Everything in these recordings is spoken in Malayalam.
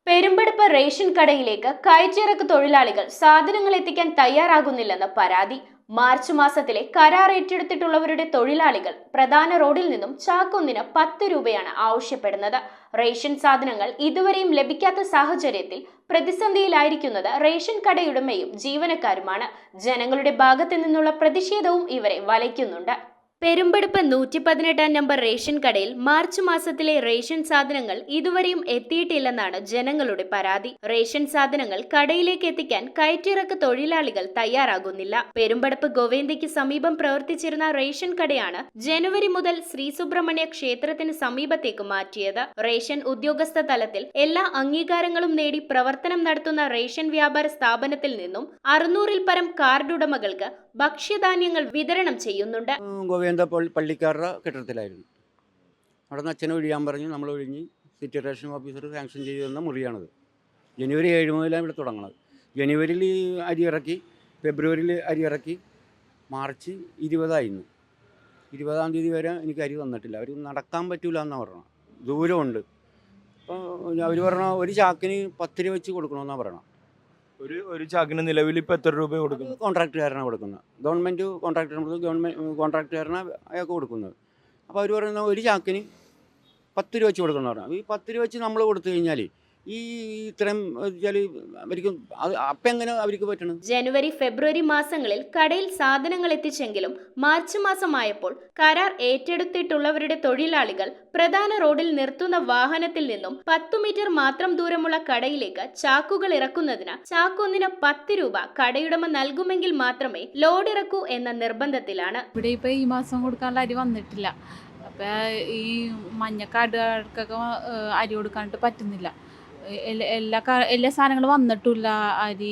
പെരുമ്പടപ്പ് റേഷൻ കടയിലേക്ക് കയറ്റിറക്ക് തൊഴിലാളികൾ സാധനങ്ങൾ എത്തിക്കാൻ തയ്യാറാകുന്നില്ലെന്ന് പരാതി. മാർച്ച് മാസത്തിലെ കരാർ ഏറ്റെടുത്തിട്ടുള്ളവരുടെ തൊഴിലാളികൾ പ്രധാന റോഡിൽ നിന്നും ചാക്കൊന്നിന് 10 രൂപയാണ് ആവശ്യപ്പെടുന്നത്. റേഷൻ സാധനങ്ങൾ ഇതുവരെയും ലഭിക്കാത്ത സാഹചര്യത്തിൽ പ്രതിസന്ധിയിലായിരിക്കുന്നത് റേഷൻ കടയുടമയും ജീവനക്കാരുമാണ്. ജനങ്ങളുടെ ഭാഗത്തു നിന്നുള്ള പ്രതിഷേധവും ഇവരെ വലയ്ക്കുന്നുണ്ട്. പെരുമ്പടപ്പ് 118 നമ്പർ റേഷൻ കടയിൽ മാർച്ച് മാസത്തിലെ റേഷൻ സാധനങ്ങൾ ഇതുവരെയും എത്തിയിട്ടില്ലെന്നാണ് ജനങ്ങളുടെ പരാതി. റേഷൻ സാധനങ്ങൾ കടയിലേക്ക് എത്തിക്കാൻ കയറ്റിറക്ക് തൊഴിലാളികൾ തയ്യാറാകുന്നില്ല. പെരുമ്പടപ്പ് ഗോവേന്ദയ്ക്ക് സമീപം പ്രവർത്തിച്ചിരുന്ന റേഷൻ കടയാണ് ജനുവരി മുതൽ ശ്രീ സുബ്രഹ്മണ്യ ക്ഷേത്രത്തിന് സമീപത്തേക്ക് മാറ്റിയത്. റേഷൻ ഉദ്യോഗസ്ഥ തലത്തിൽ എല്ലാ അംഗീകാരങ്ങളും നേടി പ്രവർത്തനം നടത്തുന്ന റേഷൻ വ്യാപാര സ്ഥാപനത്തിൽ നിന്നും 600-ൽ പരം കാർഡുടമകൾക്ക് ഭക്ഷ്യധാന്യങ്ങൾ വിതരണം ചെയ്യുന്നുണ്ട്. ഗോവിന്ദ പള്ളിക്കാരുടെ കെട്ടിടത്തിലായിരുന്നു. അവിടെ നിന്ന് അച്ഛനെ ഒഴിയാൻ പറഞ്ഞു. നമ്മൾ ഒഴിഞ്ഞ് സിറ്റി റേഷൻ ഓഫീസർ സാങ്ഷൻ ചെയ്തു തന്ന മുറിയാണത്. ജനുവരി 7 മുതലാണ് ഇവിടെ തുടങ്ങുന്നത്. ജനുവരിയിൽ അരി ഇറക്കി, ഫെബ്രുവരിയിൽ അരി ഇറക്കി, മാർച്ച് 20 20-ാം തീയതി വരെ എനിക്ക് അരി തന്നിട്ടില്ല. അവർ നടക്കാൻ പറ്റൂല എന്നാണ് പറയണം. ദൂരമുണ്ട്. അപ്പോൾ അവർ പറഞ്ഞ ഒരു ചാക്കിന് 10 രൂപ വെച്ച് കൊടുക്കണമെന്നാണ് പറയണം. ഒരു ചാക്കിന് നിലവിൽ ഇപ്പോൾ എത്ര രൂപ കൊടുക്കുന്നത്? കോൺട്രാക്റ്റുകാരനാണ് കൊടുക്കുന്നത്. ഗവൺമെൻറ് കോൺട്രാക്റ്റുകാരനാണ് അയാൾക്ക് കൊടുക്കുന്നത്. അപ്പോൾ അവർ പറയുന്ന ഒരു ചാക്കിന് 10 രൂപ വെച്ച് കൊടുക്കണം പറഞ്ഞു. ഈ 10 രൂപ വെച്ച് നമ്മൾ കൊടുത്തു കഴിഞ്ഞാൽ ഈ ഇത്രയും വെച്ചാൽ അവർക്ക് അപ്പം എങ്ങനെ അവർക്ക് പറ്റണം? ജനുവരി ഫെബ്രുവരി മാസങ്ങളിൽ കടയിൽ സാധനങ്ങൾ എത്തിച്ചെങ്കിലും മാർച്ച് മാസമായപ്പോൾ കരാർ ഏറ്റെടുത്തിട്ടുള്ളവരുടെ തൊഴിലാളികൾ പ്രധാന റോഡിൽ നിർത്തുന്ന വാഹനത്തിൽ നിന്നും 10 മീറ്റർ മാത്രം ദൂരമുള്ള കടയിലേക്ക് ചാക്കുകൾ ഇറക്കുന്നതിന് ചാക്കൊന്നിന് 10 രൂപ കടയുടമ നൽകുമെങ്കിൽ മാത്രമേ ലോഡ് ഇറക്കൂ എന്ന നിർബന്ധത്തിലാണ്. ഇവിടെ ഇപ്പൊ ഈ മാസം കൊടുക്കാനുള്ള അരി വന്നിട്ടില്ല. അപ്പൊ ഈ മഞ്ഞക്കാർഡുകാർക്കൊക്കെ അരി കൊടുക്കാനായിട്ട് പറ്റുന്നില്ല. എല്ലാ സാധനങ്ങളും വന്നിട്ടില്ല. അരി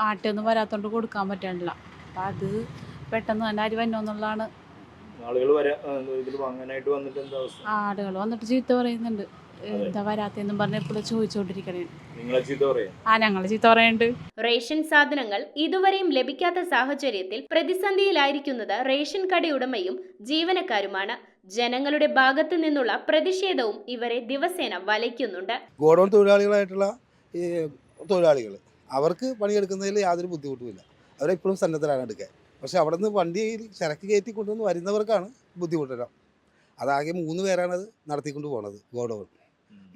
ആട്ടയൊന്നും വരാത്തോണ്ട് കൊടുക്കാൻ പറ്റണില്ല. അപ്പം അത് പെട്ടെന്ന് തന്നെ അരി വന്നോന്നുള്ളതാണ്. ആളുകൾ വന്നിട്ട് ചീത്ത പറയുന്നുണ്ട്. എന്താ വരാത്തെന്നും പറഞ്ഞ് എപ്പോഴും ചോദിച്ചോണ്ടിരിക്കണേ. ഞങ്ങൾ ചീത്ത പറയുന്നുണ്ട്. റേഷൻ സാധനങ്ങൾ ഇതുവരെയും ലഭിക്കാത്ത സാഹചര്യത്തിൽ പ്രതിസന്ധിയിലായിരിക്കുന്നത് റേഷൻ കടയുടമയും ജീവനക്കാരുമാണ്. ജനങ്ങളുടെ ഭാഗത്തു നിന്നുള്ള പ്രതിഷേധവും ഇവരെ ദിവസേന വലയ്ക്കുന്നുണ്ട്. ഗോഡൌൺ തൊഴിലാളികളായിട്ടുള്ള ഈ തൊഴിലാളികൾ അവർക്ക് പണിയെടുക്കുന്നതിൽ യാതൊരു ബുദ്ധിമുട്ടുമില്ല. അവരെപ്പോഴും സന്നദ്ധരാണ് എടുക്കാൻ. പക്ഷെ അവിടെ നിന്ന് വണ്ടിയിൽ ചരക്ക് കയറ്റി കൊണ്ടുവന്ന് വരുന്നവർക്കാണ് ബുദ്ധിമുട്ടില്ല. അതാകെ 3 പേരാണ് അത് നടത്തിക്കൊണ്ട് പോകുന്നത്. ഗോഡൌൺ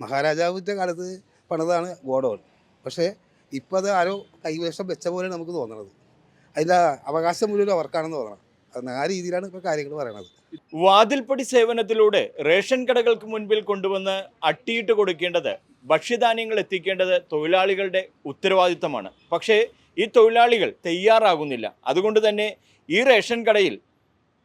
മഹാരാജാവിൻ്റെ കാലത്ത് പണിതാണ് ഗോഡൌൺ. പക്ഷേ ഇപ്പോൾ അത് ആരോ കൈവശം വെച്ച പോലെ നമുക്ക് തോന്നണത്. അതിൻ്റെ അവകാശം മുഴുവൻ അവർക്കാണെന്ന് തോന്നണം. അത് ആ രീതിയിലാണ് ഇപ്പോൾ കാര്യങ്ങൾ പറയണത്. വാതിൽപ്പടി സേവനത്തിലൂടെ റേഷൻ കടകൾക്ക് മുൻപിൽ കൊണ്ടുവന്ന് അട്ടിയിട്ട് കൊടുക്കേണ്ടത്, ഭക്ഷ്യധാന്യങ്ങൾ എത്തിക്കേണ്ടത് തൊഴിലാളികളുടെ ഉത്തരവാദിത്തമാണ്. പക്ഷേ ഈ തൊഴിലാളികൾ തയ്യാറാകുന്നില്ല. അതുകൊണ്ട് തന്നെ ഈ റേഷൻ കടയിൽ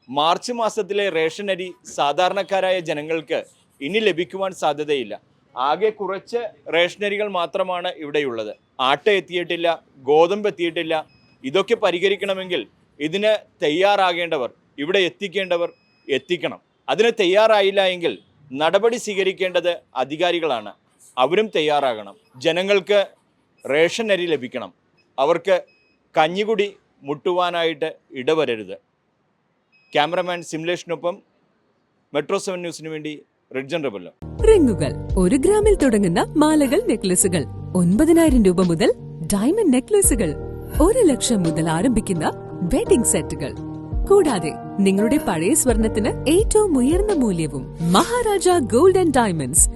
മാർച്ച് മാസത്തിലെ റേഷൻ അരി സാധാരണക്കാരായ ജനങ്ങൾക്ക് ഇനി ലഭിക്കുവാൻ സാധ്യതയില്ല. ആകെ കുറച്ച് റേഷനരികൾ മാത്രമാണ് ഇവിടെയുള്ളത്. ആട്ട എത്തിയിട്ടില്ല, ഗോതമ്പ് എത്തിയിട്ടില്ല. ഇതൊക്കെ പരിഹരിക്കണമെങ്കിൽ ഇതിന് തയ്യാറാകേണ്ടവർ, ഇവിടെ എത്തിക്കേണ്ടവർ എത്തിക്കണം. അതിന് തയ്യാറായില്ല എങ്കിൽ നടപടി സ്വീകരിക്കേണ്ടത് അധികാരികളാണ്. അവരും തയ്യാറാകണം. ജനങ്ങൾക്ക് റേഷൻ അരി ലഭിക്കണം. അവർക്ക് കഞ്ഞികുടി മുട്ടുവാനായിട്ട് ഇടവരരുത്. ക്യാമറമാൻ സിമുലേഷനൊപ്പം മെട്രോ 7 ന്യൂസിനു വേണ്ടി റിഡ്ജൻ റബല്ലോ. റിങ്ങുകൾ 1 ഗ്രാമിൽ തുടങ്ങുന്ന മാലകൾ, നെക്ലസുകൾ 9,000 രൂപ മുതൽ ഡയമണ്ട് നെക്ലസുകൾ 1 ലക്ഷം മുതൽ ആരംഭിക്കുന്ന വെഡിംഗ് സെറ്റുകൾ. കൂടാതെ നിങ്ങളുടെ പഴയ സ്വർണത്തിന് ഏറ്റവും ഉയർന്ന മൂല്യവും മഹാരാജ ഗോൾഡ് ആൻഡ് ഡയമണ്ട്സ്